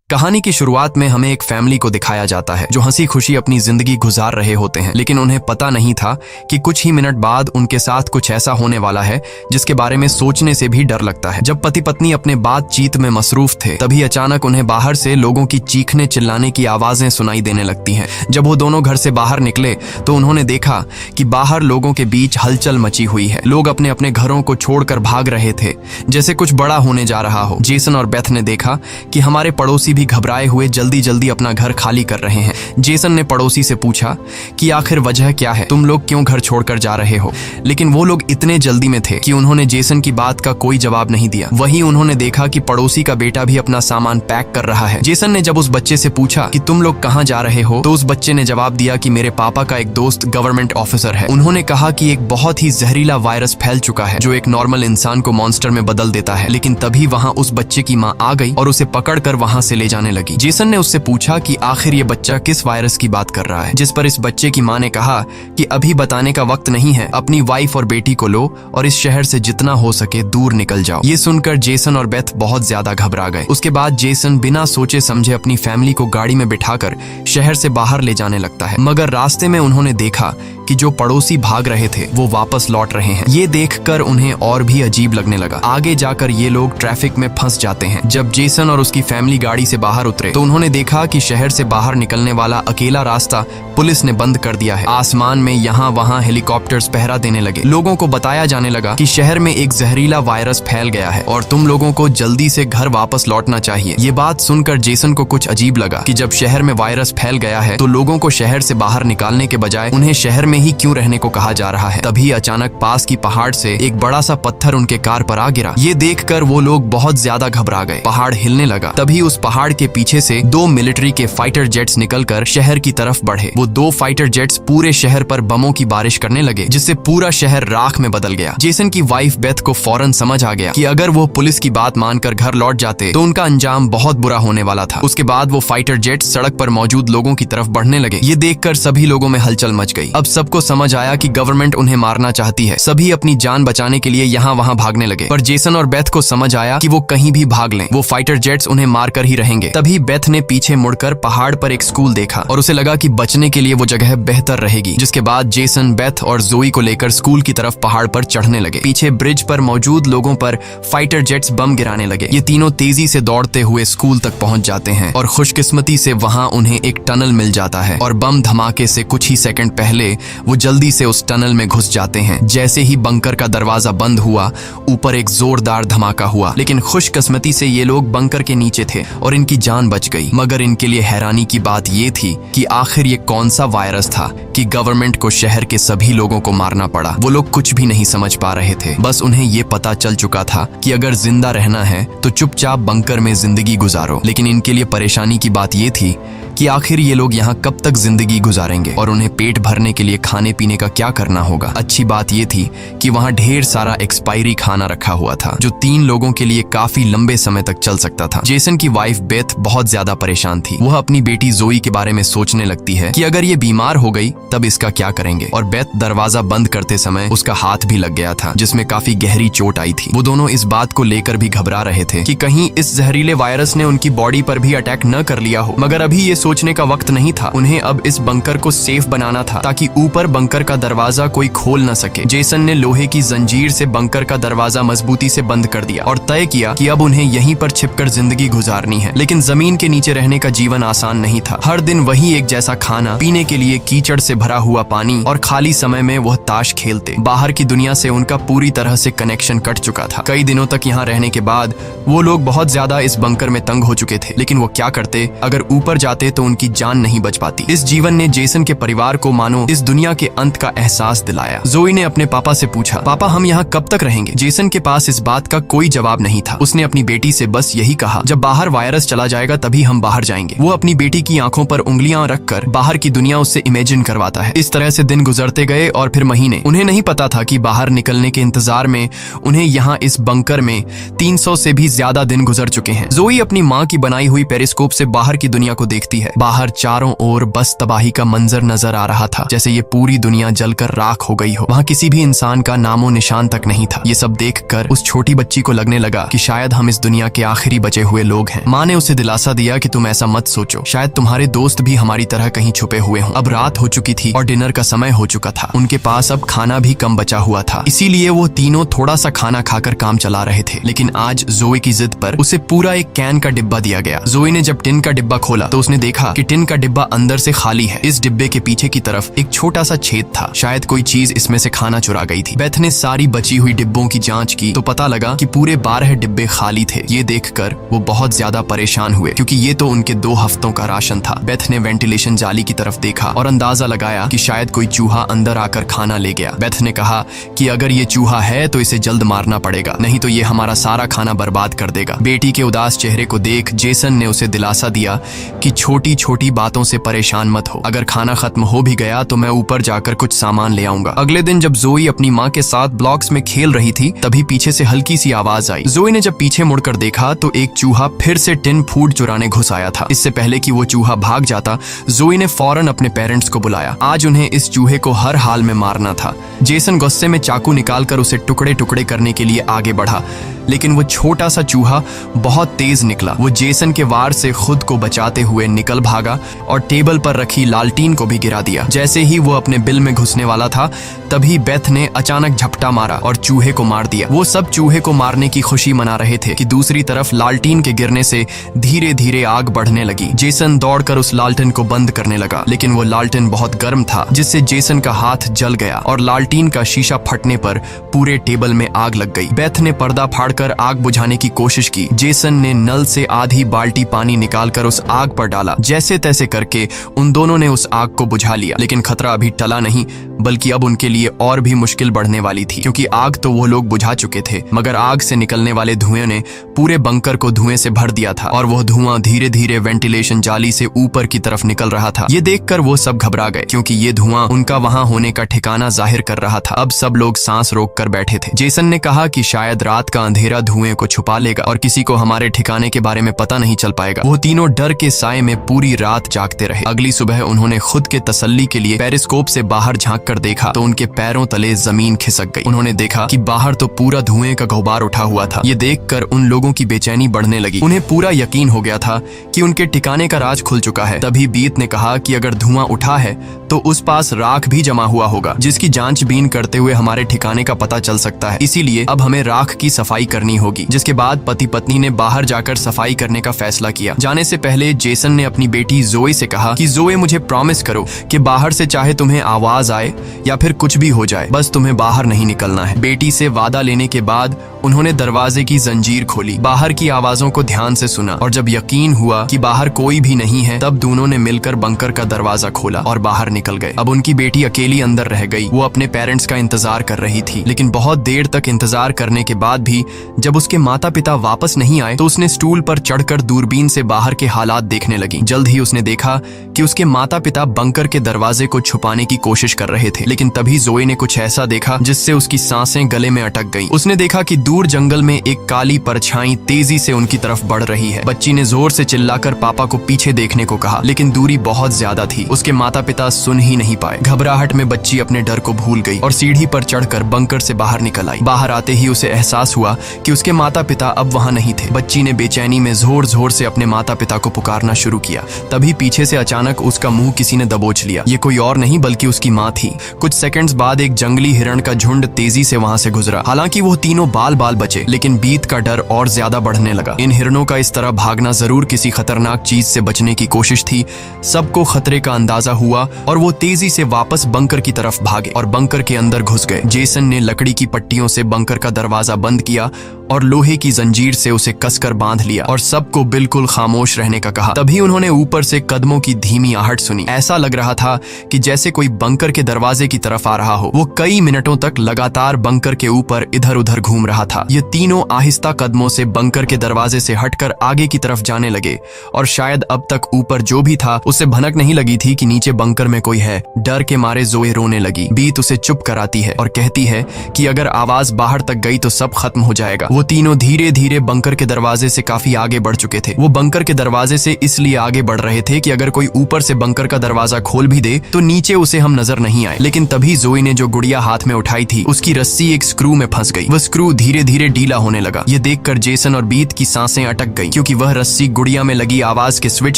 कहानी की शुरुआत में हमें एक फैमिली को दिखाया जाता है जो हंसी खुशी अपनी जिंदगी गुजार रहे होते हैं, लेकिन उन्हें पता नहीं था कि कुछ ही मिनट बाद उनके साथ कुछ ऐसा होने वाला है जिसके बारे में सोचने से भी डर लगता है। जब पति पत्नी अपने बातचीत में मसरूफ थे, तभी अचानक उन्हें बाहर से लोगों की चीखने चिल्लाने की आवाजें सुनाई देने लगती हैं। जब वो दोनों घर से बाहर निकले तो उन्होंने देखा कि बाहर लोगों के बीच हलचल मची हुई है। लोग अपने अपने घरों को छोड़कर भाग रहे थे, जैसे कुछ बड़ा होने जा रहा हो। जेसन और बेथ ने देखा कि हमारे पड़ोसी भी घबराए हुए जल्दी जल्दी अपना घर खाली कर रहे हैं। जेसन ने पड़ोसी से पूछा कि आखिर वजह क्या है, तुम लोग क्यों घर छोड़कर जा रहे हो? लेकिन वो लोग इतने जल्दी में थे कि उन्होंने जेसन की बात का कोई जवाब नहीं दिया। वहीं उन्होंने देखा कि पड़ोसी का बेटा भी अपना सामान पैक कर रहा है। जेसन ने जब उस बच्चे से पूछा कि तुम लोग कहाँ जा रहे हो, तो उस बच्चे ने जवाब दिया कि मेरे पापा का एक दोस्त गवर्नमेंट ऑफिसर है। उन्होंने कहा कि एक बहुत ही जहरीला वायरस फैल चुका है जो एक नॉर्मल इंसान को मॉन्स्टर में बदल देता है। लेकिन तभी वहाँ उस बच्चे की माँ आ गई और उसे पकड़कर वहाँ से ले जाने लगी। जेसन ने उससे पूछा कि आखिर ये बच्चा किस वायरस की बात कर रहा है, जिस पर इस बच्चे की माँ ने कहा कि अभी बताने का वक्त नहीं है, अपनी वाइफ और बेटी को लो और इस शहर से जितना हो सके दूर निकल जाओ। ये सुनकर जेसन और बेथ बहुत ज्यादा घबरा गए। उसके बाद जेसन बिना सोचे समझे अपनी फैमिली को गाड़ी में बिठाकर शहर से बाहर ले जाने लगता है। मगर रास्ते में उन्होंने देखा कि जो पड़ोसी भाग रहे थे वो वापस लौट रहे हैं। ये देखकर उन्हें और भी अजीब लगने लगा। आगे जाकर ये लोग ट्रैफिक में फंस जाते हैं। जब जेसन और उसकी फैमिली गाड़ी से बाहर उतरे तो उन्होंने देखा कि शहर से बाहर निकलने वाला अकेला रास्ता पुलिस ने बंद कर दिया है। आसमान में यहाँ वहाँ हेलीकॉप्टर्स पहरा देने लगे। लोगों को बताया जाने लगा कि शहर में एक जहरीला वायरस फैल गया है और तुम लोगों को जल्दी से घर वापस लौटना चाहिए। ये बात सुनकर जेसन को कुछ अजीब लगा कि जब शहर में वायरस फैल गया है तो लोगों को शहर से बाहर निकालने के बजाय उन्हें शहर में ही क्यों रहने को कहा जा रहा है। तभी अचानक पास की पहाड़ से एक बड़ा सा पत्थर उनके कार पर आ गिरा। ये देखकर वो लोग बहुत ज्यादा घबरा गए। पहाड़ हिलने लगा। तभी उस पहाड़ के पीछे से दो मिलिट्री के फाइटर जेट्स निकलकर शहर की तरफ बढ़े। वो दो फाइटर जेट्स पूरे शहर पर बमों की बारिश करने लगे, जिससे पूरा शहर राख में बदल गया। जेसन की वाइफ बेथ को फौरन समझ आ गया कि अगर वो पुलिस की बात मानकर घर लौट जाते तो उनका अंजाम बहुत बुरा होने वाला था। उसके बाद वो फाइटर जेट्स सड़क पर मौजूद लोगों की तरफ बढ़ने लगे। ये देखकर सभी लोगों में हलचल मच गई। अब सबको समझ आया कि गवर्नमेंट उन्हें मारना चाहती है। सभी अपनी जान बचाने के लिए यहाँ वहाँ भागने लगे, पर जेसन और बेथ को समझ आया कि वो कहीं भी भाग लें, वो फाइटर जेट्स उन्हें मारकर ही रहेंगे। तभी बेथ ने पीछे मुड़कर पहाड़ पर एक स्कूल देखा और उसे लगा कि बचने के लिए वो जगह बेहतर रहेगी। जिसके बाद जेसन बेथ और जोई को लेकर स्कूल की तरफ पहाड़ पर चढ़ने लगे। पीछे ब्रिज पर मौजूद लोगों पर फाइटर जेट्स बम गिराने लगे। ये तीनों तेजी से दौड़ते हुए स्कूल तक पहुंच जाते हैं और खुशकिस्मती से वहां उन्हें एक टनल मिल जाता है और बम धमाके से कुछ ही सेकंड पहले वो जल्दी से उस टनल में घुस जाते हैं। जैसे ही बंकर का दरवाजा बंद हुआ, ऊपर एक जोरदार धमाका हुआ, लेकिन खुशकिस्मती से ये लोग बंकर के नीचे थे और इनकी जान बच गई। मगर इनके लिए हैरानी की बात ये थी कि आखिर ये कौन सा वायरस था कि गवर्नमेंट को शहर के सभी लोगों को मारना पड़ा। वो लोग कुछ भी नहीं समझ पा रहे थे। बस उन्हें ये पता चल चुका था कि अगर जिंदा रहना है तो चुपचाप बंकर में जिंदगी गुजारो। लेकिन इनके लिए परेशानी की बात ये थी कि आखिर ये लोग यहाँ कब तक जिंदगी गुजारेंगे और उन्हें पेट भरने के लिए खाने पीने का क्या करना होगा। अच्छी बात ये थी कि वहाँ ढेर सारा एक्सपायरी खाना रखा हुआ था जो 3 लोगों के लिए काफी लंबे समय तक चल सकता था। जेसन की वाइफ बेथ बहुत ज्यादा परेशान थी। वह अपनी बेटी जोई के बारे में सोचने लगती है कि अगर ये बीमार हो गई तब इसका क्या करेंगे। और बेथ दरवाजा बंद करते समय उसका हाथ भी लग गया था, जिसमें काफी गहरी चोट आई थी। वो दोनों इस बात को लेकर भी घबरा रहे थे कि कहीं इस जहरीले वायरस ने उनकी बॉडी पर भी अटैक न कर लिया हो। मगर अभी ये सोचने का वक्त नहीं था। उन्हें अब इस बंकर को सेफ बनाना था ताकि ऊपर बंकर का दरवाजा कोई खोल न सके। जेसन ने लोहे की जंजीर से बंकर का दरवाजा मजबूती से बंद कर दिया और तय किया कि अब उन्हें यहीं पर छिपकर जिंदगी गुजारनी है। लेकिन जमीन के नीचे रहने का जीवन आसान नहीं था। हर दिन वही एक जैसा खाना, पीने के लिए कीचड़ से भरा हुआ पानी और खाली समय में वह ताश खेलते। बाहर की दुनिया से उनका पूरी तरह से कनेक्शन कट चुका था। कई दिनों तक यहाँ रहने के बाद वो लोग बहुत ज्यादा इस बंकर में तंग हो चुके थे। लेकिन वो क्या करते? अगर ऊपर जाते तो उनकी जान नहीं बच पाती। इस जीवन ने जेसन के परिवार को मानो इस दुनिया के अंत का एहसास दिलाया। जोई ने अपने पापा से पूछा, पापा हम यहाँ कब तक रहेंगे? जेसन के पास इस बात का कोई जवाब नहीं था। उसने अपनी बेटी से बस यही कहा, जब बाहर वायरस चला जाएगा तभी हम बाहर जाएंगे। वो अपनी बेटी की आंखों पर उंगलियां रखकर बाहर की दुनिया उससे इमेजिन करवाता है। इस तरह से दिन गुजरते गए और फिर महीने। उन्हें नहीं पता था कि बाहर निकलने के इंतजार में उन्हें यहाँ इस बंकर में 300 से भी ज्यादा दिन गुजर चुके हैं। जोई अपनी माँ की बनाई हुई पेरिस्कोप से बाहर की दुनिया को देखती है है। बाहर चारों ओर बस तबाही का मंजर नजर आ रहा था, जैसे ये पूरी दुनिया जलकर राख हो गई हो। वहाँ किसी भी इंसान का नामो निशान तक नहीं था। ये सब देखकर उस छोटी बच्ची को लगने लगा कि शायद हम इस दुनिया के आखिरी बचे हुए लोग हैं। माँ ने उसे दिलासा दिया कि तुम ऐसा मत सोचो, शायद तुम्हारे दोस्त भी हमारी तरह कहीं छुपे हुए हों। अब रात हो चुकी थी और डिनर का समय हो चुका था। उनके पास अब खाना भी कम बचा हुआ था, इसीलिए वो तीनों थोड़ा सा खाना खाकर काम चला रहे थे। लेकिन आज जोए की जिद पर उसे पूरा एक कैन का डिब्बा दिया गया। जोए ने जब टिन का डिब्बा खोला तो उसने देखा कि टिन का डिब्बा अंदर से खाली है। इस डिब्बे के पीछे की तरफ एक छोटा सा छेद था, शायद कोई चीज इसमें से खाना चुरा गई थी। बेथ ने सारी बची हुई डिब्बों की जांच की तो पता लगा कि पूरे 12 डिब्बे खाली थे। ये देखकर वो बहुत ज्यादा परेशान हुए, क्योंकि ये तो उनके 2 हफ्तों का राशन था। बेथ ने वेंटिलेशन जाली की तरफ देखा और अंदाजा लगाया कि शायद कोई चूहा अंदर आकर खाना ले गया। बेथ ने कहा कि अगर ये चूहा है तो इसे जल्द मारना पड़ेगा, नहीं तो ये हमारा सारा खाना बर्बाद कर देगा। बेटी के उदास चेहरे को देख जेसन ने उसे दिलासा दिया कि छोटी छोटी बातों से परेशान मत हो, अगर खाना खत्म हो भी गया तो मैं ऊपर जाकर कुछ सामान ले आऊंगा। अगले दिन जब जोई अपनी माँ के साथ ब्लॉक्स में खेल रही थी तभी पीछे से हल्की सी आवाज आई। जोई ने जब पीछे मुड़कर देखा तो एक चूहा फिर से टिन फूड चुराने घुस आया था। इससे पहले कि वो चूहा भाग जाता, जोई ने फौरन अपने पेरेंट्स को बुलाया। आज उन्हें इस चूहे को हर हाल में मारना था। जेसन गुस्से में चाकू निकालकर उसे टुकड़े टुकड़े करने के लिए आगे बढ़ा, लेकिन वो छोटा सा चूहा बहुत तेज निकला। वो जेसन के वार से खुद को बचाते हुए निकल भागा और टेबल पर रखी लालटीन को भी गिरा दिया। जैसे ही वो अपने बिल में घुसने वाला था तभी बेथ ने अचानक झपटा मारा और चूहे को मार दिया। वो सब चूहे को मारने की खुशी मना रहे थे कि दूसरी तरफ लालटीन के गिरने से धीरे धीरे आग बढ़ने लगी। जेसन दौड़कर उस लालटेन को बंद करने लगा, लेकिन वो लालटेन बहुत गर्म था, जिससे जेसन का हाथ जल गया और लालटीन का शीशा फटने पर पूरे टेबल में आग लग गई। बेथ ने पर्दा फाड़कर आग बुझाने की कोशिश की। जेसन ने नल से आधी बाल्टी पानी निकालकर उस आग पर डाला। जैसे तैसे करके उन दोनों ने उस आग को बुझा लिया, लेकिन खतरा अभी टला नहीं, बल्कि अब उनके लिए और भी मुश्किल बढ़ने वाली थी, क्योंकि आग तो वो लोग बुझा चुके थे, मगर आग से निकलने वाले धुएं ने पूरे बंकर को धुएं से भर दिया था और वह धुआं धीरे धीरे वेंटिलेशन जाली से ऊपर की तरफ निकल रहा था। ये देखकर वो सब घबरा गए, क्योंकि ये धुआं उनका वहां होने का ठिकाना जाहिर कर रहा था। अब सब लोग सांस रोककर बैठे थे। जेसन ने कहा कि शायद रात का अंधेरा धुएं को छुपा लेगा और किसी को हमारे ठिकाने के बारे में पता नहीं चल पाएगा। वो तीनों डर के साए में पूरी रात जागते रहे। अगली सुबह उन्होंने खुद के तसल्ली के लिए पेरिस्कोप से बाहर झांक कर देखा तो उनके पैरों तले जमीन खिसक गई। उन्होंने देखा कि बाहर तो पूरा धुएं का गुब्बार उठा हुआ था। ये देखकर उन लोगों की बेचैनी बढ़ने लगी। उन्हें पूरा यकीन हो गया था कि उनके ठिकाने का राज खुल चुका है। तभी बीत ने कहा कि अगर धुआं उठा है तो उस पास राख भी जमा हुआ होगा, जिसकी जांचबीन करते हुए हमारे ठिकाने का पता चल सकता है। इसीलिए अब हमें राख की सफाई करनी होगी। जिसके बाद पति पत्नी ने बाहर जाकर सफाई करने का फैसला किया। जाने से पहले जेसन ने अपनी बेटी जोए से कहा कि जोए, मुझे प्रॉमिस करो कि बाहर से चाहे तुम्हें आवाज आए या फिर कुछ भी हो जाए, बस तुम्हें बाहर नहीं निकलना है। बेटी से वादा लेने के बाद उन्होंने दरवाजे की जंजीर खोली, बाहर की आवाजों को ध्यान से सुना और जब यकीन हुआ कि बाहर कोई भी नहीं है तब दोनों ने मिलकर बंकर का दरवाजा खोला और बाहर निकल गए। अब उनकी बेटी अकेली अंदर रह गई। वो अपने पेरेंट्स का इंतजार कर रही थी, लेकिन बहुत देर तक इंतजार करने के बाद भी जब उसके माता पिता वापस नहीं आए तो उसने स्टूल पर चढ़कर दूरबीन से बाहर के हालात देखने लगी। जल्द ही उसने देखा कि उसके माता पिता बंकर के दरवाजे को छुपाने की कोशिश कर रहे थे, लेकिन तभी जोए ने कुछ ऐसा देखा जिससे उसकी सांसें गले में अटक गईं। उसने देखा कि दूर जंगल में एक काली परछाई तेजी से उनकी तरफ बढ़ रही है। बच्ची ने जोर से चिल्लाकर पापा को पीछे देखने को कहा, लेकिन दूरी बहुत ज्यादा थी। उसके माता पिता सुन ही नहीं पाए। घबराहट में बच्ची अपने डर को भूल गई और सीढ़ी पर चढ़कर बंकर से बाहर निकल आई। बाहर आते ही उसे एहसास हुआ कि उसके माता पिता अब वहां नहीं थे। बच्ची ने बेचैनी में जोर जोर से अपने माता पिता को पुकारना शुरू किया। तभी पीछे से अचानक उसका मुंह किसी ने दबोच लिया। ये कोई और नहीं बल्कि उसकी माँ थी। कुछ सेकंड्स बाद एक जंगली हिरण का झुंड तेजी से वहां से गुजरा। हालांकि वो तीनों बाल बाल बचे, लेकिन बीत का डर और ज्यादा बढ़ने लगा। इन हिरणों का इस तरह भागना जरूर किसी खतरनाक चीज से बचने की कोशिश थी। सबको खतरे का अंदाजा हुआ और वो तेजी से वापस बंकर की तरफ भागे और बंकर के अंदर घुस गए। जेसन ने लकड़ी की पट्टियों से बंकर का दरवाजा बंद किया और लोहे की जंजीर से उसे कसकर बांध लिया और सबको बिल्कुल खामोश रहने का कहा। तभी उन्होंने ऊपर से कदमों की धीमी आहट सुनी। ऐसा लग रहा था कि जैसे कोई बंकर के दरवाजे की तरफ आ रहा हो। वो कई मिनटों तक लगातार बंकर के ऊपर इधर उधर घूम रहा था। ये तीनों आहिस्ता कदमों से बंकर के दरवाजे से हटकर आगे की तरफ जाने लगे और शायद अब तक ऊपर जो भी था उसे भनक नहीं लगी थी कि नीचे बंकर में कोई है। डर के मारे जोए रोने लगी। बीत उसे चुप कराती है और कहती है कि अगर आवाज बाहर तक गई तो सब खत्म हो जाए। जाएगा। वो तीनों धीरे धीरे बंकर के दरवाजे से काफी आगे बढ़ चुके थे। वो बंकर के दरवाजे से इसलिए आगे बढ़ रहे थे कि अगर कोई ऊपर से बंकर का दरवाजा खोल भी दे तो नीचे उसे हम नजर नहीं आए। लेकिन तभी जोई ने जो गुड़िया हाथ में उठाई थी उसकी रस्सी एक स्क्रू में फंस गई। वह स्क्रू धीरे धीरे ढीला होने लगा। ये देखकर जेसन और बीत की सांसें अटक गई, क्योंकि वह रस्सी गुड़िया में लगी आवाज के स्विच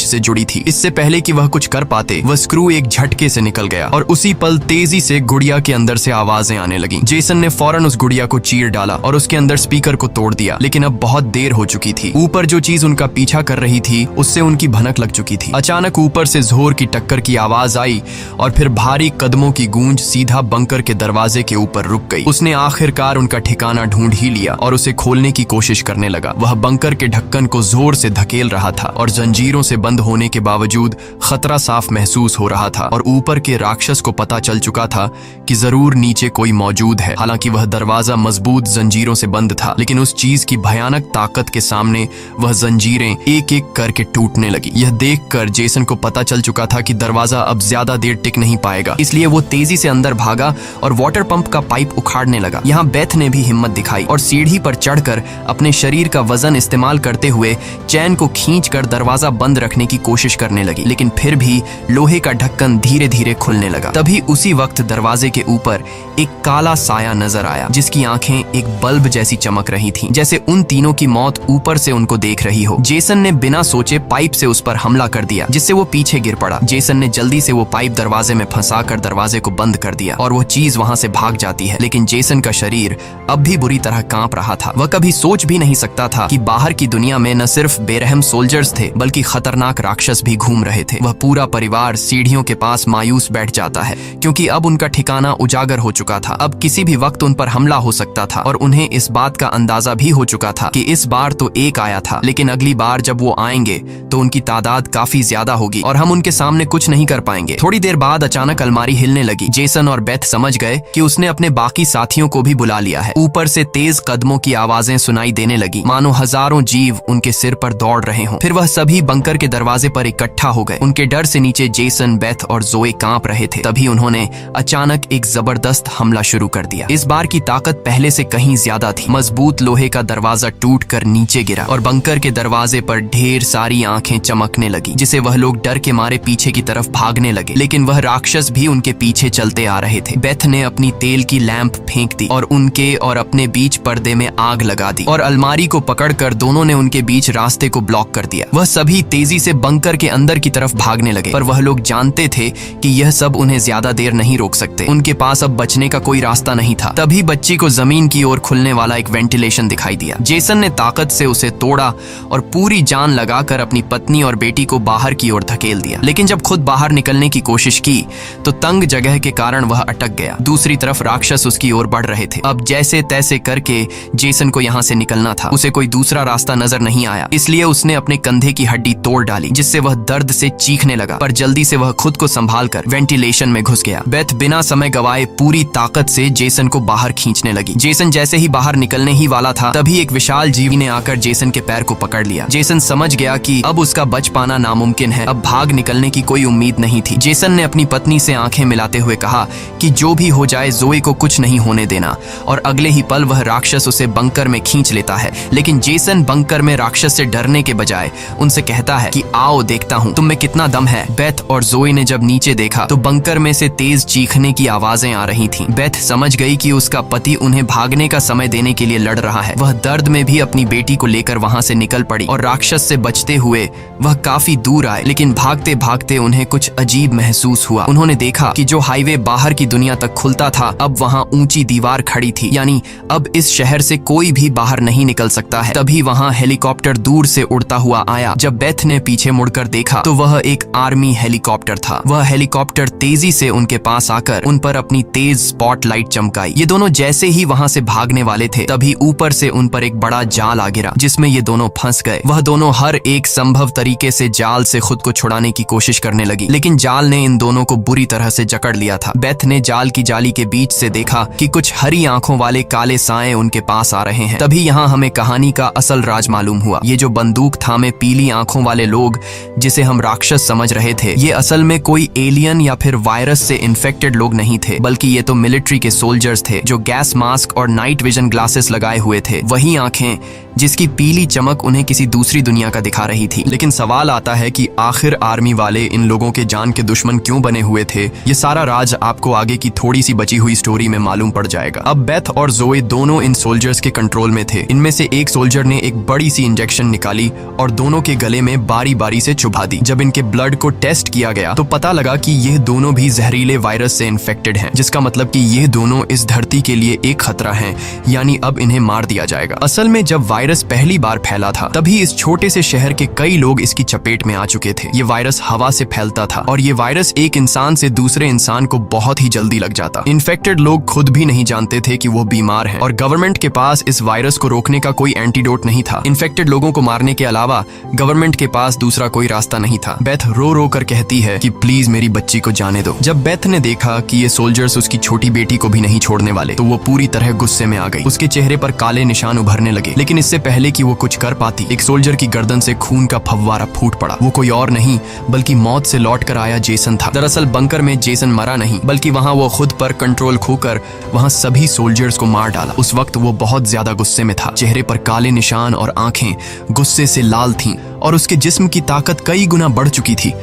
से जुड़ी थी। इससे पहले कि वह कुछ कर पाते, वह स्क्रू एक झटके से निकल गया और उसी पल तेजी से गुड़िया के अंदर से आवाजें आने लगी। जेसन ने फौरन उस गुड़िया को चीर डाला और उसके अंदर स्पीकर को तोड़ दिया। लेकिन अब बहुत देर हो चुकी थी। ऊपर जो चीज उनका पीछा कर रही थी उससे उनकी भनक लग चुकी थी। अचानक ऊपर से जोर की टक्कर की आवाज आई और फिर भारी कदमों की गूंज सीधा बंकर के दरवाजे के ऊपर रुक गई। उसने आखिरकार उनका ठिकाना ढूंढ ही लिया और उसे खोलने की कोशिश करने लगा। वह बंकर के ढक्कन को जोर से धकेल रहा था और जंजीरों से बंद होने के बावजूद खतरा साफ महसूस हो रहा था और ऊपर के राक्षस को पता चल चुका था कि जरूर नीचे कोई मौजूद है। हालांकि वह दरवाजा मजबूत जंजीरों से बंद था, लेकिन उस चीज की भयानक ताकत के सामने वह जंजीरें एक एक करके टूटने लगी। यह देखकर जेसन को पता चल चुका था कि दरवाजा अब ज्यादा देर टिक नहीं पाएगा। इसलिए वो तेजी से अंदर भागा और वाटर पंप का पाइप उखाड़ने लगा। यहाँ बेथ ने भी हिम्मत दिखाई और सीढ़ी पर चढ़कर अपने शरीर का वजन इस्तेमाल करते हुए चैन को खींचकर दरवाजा बंद रखने की कोशिश करने लगी। लेकिन फिर भी लोहे का ढक्कन धीरे धीरे खुलने लगा। तभी उसी वक्त दरवाजे के ऊपर एक काला साया नजर आया, जिसकी आंखें एक बल्ब जैसी चमक रही थीं, जैसे उन तीनों की मौत ऊपर से उनको देख रही हो। जेसन ने बिना सोचे पाइप से उस पर हमला कर दिया, जिससे वो पीछे गिर पड़ा। जेसन ने जल्दी से वो पाइप दरवाजे में फंसाकर दरवाजे को बंद कर दिया और वो चीज वहां से भाग जाती है। लेकिन जेसन का शरीर अब भी बुरी तरह कांप रहा था। वह कभी सोच भी नहीं सकता था कि बाहर की दुनिया में न सिर्फ बेरहम सोल्जर्स थे, बल्कि खतरनाक राक्षस भी घूम रहे थे। वह पूरा परिवार सीढ़ियों के पास मायूस बैठ जाता है, क्योंकि अब उनका ठिकाना उजागर हो चुका था। अब किसी भी वक्त उन पर हमला हो सकता था और उन्हें इस बात का अंदाजा भी हो चुका था कि इस बार तो एक आया था, लेकिन अगली बार जब वो आएंगे तो उनकी तादाद काफी ज्यादा होगी और हम उनके सामने कुछ नहीं कर पाएंगे। थोड़ी देर बाद अचानक अलमारी हिलने लगी। जेसन और बेथ समझ गए कि उसने अपने बाकी साथियों को भी बुला लिया है। ऊपर से तेज कदमों की आवाजें सुनाई देने लगी, मानो हजारों जीव उनके सिर पर दौड़ रहे हों। फिर वह सभी बंकर के दरवाजे पर इकट्ठा हो गए। उनके डर से नीचे जेसन, बेथ और जोए कांप रहे थे। तभी उन्होंने अचानक एक जबरदस्त हमला शुरू कर दिया। इस बार की ताकत पहले से कहीं ज्यादा थी। मजबूत लोहे का दरवाजा टूटकर नीचे गिरा और बंकर के दरवाजे पर ढेर सारी आंखें चमकने लगी, जिसे वह लोग डर के मारे पीछे की तरफ भागने लगे। लेकिन वह राक्षस भी उनके पीछे चलते आ रहे थे। बेथ ने अपनी तेल की लैंप फेंक दी और उनके और अपने बीच पर्दे में आग लगा दी और अलमारी को पकड़कर दोनों ने उनके बीच रास्ते को ब्लॉक कर दिया। वह सभी तेजी से बंकर के अंदर की तरफ भागने लगे, पर वह लोग जानते थे कि यह सब उन्हें ज्यादा देर नहीं रोक सकते। उनके पास अब बचने का कोई रास्ता नहीं था। तभी बच्ची को जमीन की ओर खुलने वाला एक वेंटिलेशन दिखाई दिया। जेसन ने ताकत से उसे तोड़ा और पूरी जान लगाकर अपनी पत्नी और बेटी को बाहर की ओर धकेल दिया। लेकिन जब खुद बाहर निकलने की कोशिश की तो तंग जगह के कारण वह अटक गया। दूसरी तरफ राक्षस उसकी ओर बढ़ रहे थे। अब जैसे तैसे करके जेसन को यहाँ से निकलना था। उसे कोई दूसरा रास्ता नजर नहीं आया, इसलिए उसने अपने कंधे की हड्डी तोड़ डाली, जिससे वह दर्द से चीखने लगा। पर जल्दी से वह खुद को संभालकर वेंटिलेशन में घुस गया। बेथ बिना समय गवाए पूरी ताकत से जेसन को बाहर खींचने लगी। जेसन जैसे ही बाहर निकलने ही वाला था, तभी एक विशाल जीवी ने आकर जेसन के पैर को पकड़ लिया। जेसन समझ गया कि अब उसका बच पाना नामुमकिन है। अब भाग निकलने की कोई उम्मीद नहीं थी। जेसन ने अपनी पत्नी से आंखें मिलाते हुए कहा कि जो भी हो जाए जोए को कुछ नहीं होने देना, और अगले ही पल वह राक्षस उसे बंकर में खींच लेता है। लेकिन जेसन बंकर में राक्षस से डरने के बजाय उनसे कहता है कि आओ देखता हूँ तुम में कितना दम है। बेथ और जोए ने जब नीचे देखा तो बंकर में से तेज चीखने की आवाजें आ रही थीं। बेथ समझ गई कि उसका पति उन्हें भागने का समय देने के लिए लड़ रहा है। वह दर्द में भी अपनी बेटी को लेकर वहां से निकल पड़ी और राक्षस से बचते हुए वह काफी दूर आए। लेकिन भागते भागते उन्हें कुछ अजीब महसूस हुआ। उन्होंने देखा कि जो हाईवे बाहर की दुनिया तक खुलता था, अब वहां ऊंची दीवार खड़ी थी, यानी अब इस शहर से कोई भी बाहर नहीं निकल सकता है। तभी वहां हेलीकॉप्टर दूर से उड़ता हुआ आया। जब बेथ ने पीछे मुड़कर देखा तो वह एक आर्मी हेलीकॉप्टर था। वह हेलीकॉप्टर तेजी से उनके पास आकर उन पर अपनी तेज स्पॉटलाइट चमकाई। ये दोनों जैसे ही वहां से भागने वाले थे, तभी ऊपर से उन पर एक बड़ा जाल आ गिरा, जिसमें ये दोनों फंस गए। वह दोनों हर एक संभव तरीके से जाल से खुद को छुड़ाने की कोशिश करने लगी, लेकिन जाल ने इन दोनों को बुरी तरह से जकड़ लिया था। बेथ ने जाल की जाली के बीच से देखा कि कुछ हरी आंखों वाले काले साए उनके पास आ रहे हैं। तभी यहाँ हमें कहानी का असल राज मालूम हुआ। ये जो बंदूक थामे पीली आंखों वाले लोग, जिसे हम राक्षस समझ रहे थे, ये असल में कोई एलियन या फिर वायरस से इन्फेक्टेड लोग नहीं थे, बल्कि ये तो मिलिट्री के सोल्जर्स थे जो गैस मास्क और नाइट विजन ग्लासेस लगाए हुए थे, वही आंखें जिसकी पीली चमक उन्हें किसी दूसरी दुनिया का दिखा रही थी। लेकिन सवाल आता है कि आखिर आर्मी वाले इन लोगों के जान के दुश्मन क्यों बने हुए थे। ये सारा राज आपको आगे की थोड़ी सी बची हुई स्टोरी में मालूम पड़ जाएगा। अब बेथ और जोए दोनों इन सोल्जर्स के कंट्रोल में थे। इनमें से एक सोल्जर ने एक बड़ी सी इंजेक्शन निकाली और दोनों के गले में बारी बारी से चुभा दी। जब इनके ब्लड को टेस्ट किया गया तो पता लगा कि ये दोनों भी जहरीले वायरस से इन्फेक्टेड हैं, जिसका मतलब कि ये दोनों इस धरती के लिए एक खतरा हैं, यानी अब इन्हें मार दिया जाएगा। असल में जब वायरस पहली बार फैला था तभी इस छोटे से शहर के कई लोग इसकी चपेट में आ चुके थे। ये वायरस हवा से फैलता था और ये वायरस एक इंसान से दूसरे इंसान को बहुत ही जल्दी लग जाता। इन्फेक्टेड लोग खुद भी नहीं जानते थे कि वो बीमार हैं और गवर्नमेंट के पास इस वायरस को रोकने का कोई एंटीडोट नहीं था। इन्फेक्टेड लोगों को मारने के अलावा गवर्नमेंट के पास दूसरा कोई रास्ता नहीं था। बेथ रो रो कर कहती है कि प्लीज मेरी बच्ची को जाने दो। जब बेथ ने देखा कि ये सोल्जर्स उसकी छोटी बेटी को भी नहीं छोड़ने वाले तो वो पूरी तरह गुस्से में आ गई। उसके चेहरे पर काले निशान उभरने लगे, लेकिन इससे पहले कि वो कुछ कर पाती एक सोल्जर की गर्दन से खून का फव्वारा फूट पड़ा। वो कोई और नहीं बल्कि मौत से लौट कर आया जेसन था। दरअसल बंकर में जेसन मरा नहीं बल्कि वहां वो खुद पर कंट्रोल खोकर वहां सभी सोल्जर्स को मार डाला। उस वक्त वो बहुत ज्यादा गुस्से में था। चेहरे पर काले निशान और आंखें गुस्से से लाल थीं और उसके जिस्म की ताकत कई गुना बढ़ चुकी थी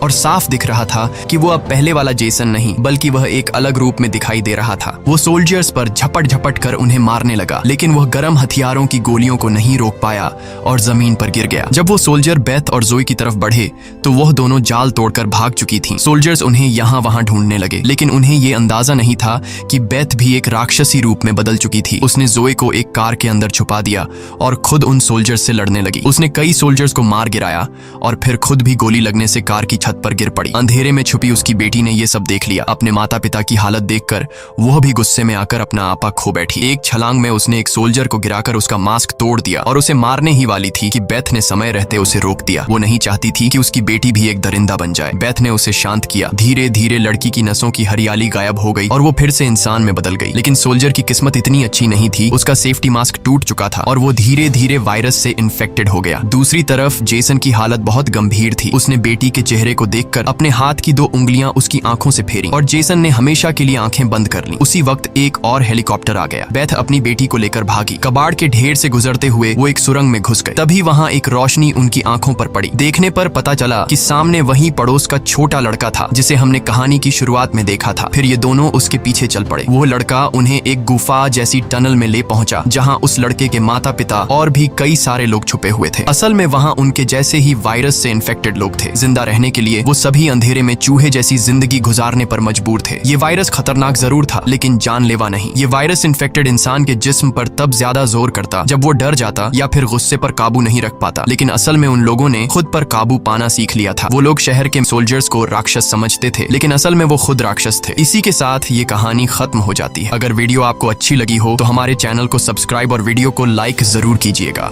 और साफ दिख रहा था कि वो अब पहले वाला जेसन नहीं बल्कि वह एक अलग रूप में दिखाई दे रहा था। वो सोल्जर्स पर झपट झपट कर उन्हें मारने लगा, लेकिन वह गर्म हथियारों की गोलियों को नहीं रोक पाया और जमीन पर गिर गया। जब वो सोल्जर बेथ और जोई की तरफ बढ़े तो वह दोनों जाल तोड़कर भाग चुकी थीं। सोल्जर्स उन्हें यहाँ वहां ढूंढने लगे, लेकिन उन्हें ये अंदाजा नहीं था कि बेथ भी एक राक्षसी रूप में बदल चुकी थी। उसने जोई को एक कार के अंदर छुपा दिया और खुद उन सोल्जर्स से लड़ने लगी। उसने कई सोल्जर्स को मार गिराया और फिर खुद भी गोली लगने से कार की छत पर गिर पड़ी। अंधेरे में छुपी उसकी बेटी ने यह सब देख लिया। अपने माता पिता की हालत देखकर वह भी गुस्से में आकर अपना आपा खो बैठी। एक छलांग में उसने एक सोल्जर को गिराकर उसका मास्क तोड़ दिया और उसे मारने ही वाली थी कि बेथ ने समय रहते उसे रोक दिया। वो नहीं चाहती थी कि उसकी बेटी भी एक दरिंदा बन जाए। बेथ ने उसे शांत किया। धीरे धीरे लड़की की नसों की हरियाली गायब हो गई और वो फिर से इंसान में बदल गई। लेकिन सोल्जर की किस्मत इतनी अच्छी नहीं थी। उसका सेफ्टी मास्क टूट चुका था और वो धीरे धीरे वायरस से इन्फेक्टेड हो गया। दूसरी तरफ जेसन की हालत बहुत गंभीर थी। उसने बेटी के चेहरे को देखकर अपने हाथ की 2 उंगलियां उसकी आंखों से फेरी और जेसन ने हमेशा के लिए आंखें बंद कर लीं। उसी वक्त एक और हेलीकॉप्टर आ गया। बेथ अपनी बेटी को लेकर भागी। कबाड़ के ढेर से गुजरते हुए वो एक सुरंग में घुस गए। तभी वहां एक रोशनी उनकी आंखों पर पड़ी। देखने पर पता चला कि सामने वही पड़ोस का छोटा लड़का था जिसे हमने कहानी की शुरुआत में देखा था। फिर ये दोनों उसके पीछे चल पड़े। वो लड़का उन्हें एक गुफा जैसी टनल में ले पहुंचा जहां उस लड़के के माता पिता और भी कई सारे लोग छुपे हुए थे। असल में वहां उनके जैसे ही वायरस से इन्फेक्टेड लोग थे। जिंदा रहने के लिए वो सभी अंधेरे में चूहे जैसी जिंदगी गुजारने पर मजबूर थे। ये वायरस खतरनाक जरूर था लेकिन जानलेवा नहीं। ये वायरस इन्फेक्टेड इंसान के जिस्म पर तब ज्यादा जोर करता जब वो डर जाता या फिर गुस्से पर काबू नहीं रख पाता। लेकिन असल में उन लोगों ने खुद पर काबू पाना सीख लिया था। वो लोग शहर के सोल्जर्स को राक्षस समझते थे लेकिन असल में वो खुद राक्षस थे। इसी के साथ ये कहानी खत्म हो जाती है। अगर वीडियो आपको अच्छी लगी हो तो हमारे चैनल को सब्सक्राइब और वीडियो को लाइक जरूर कीजिएगा।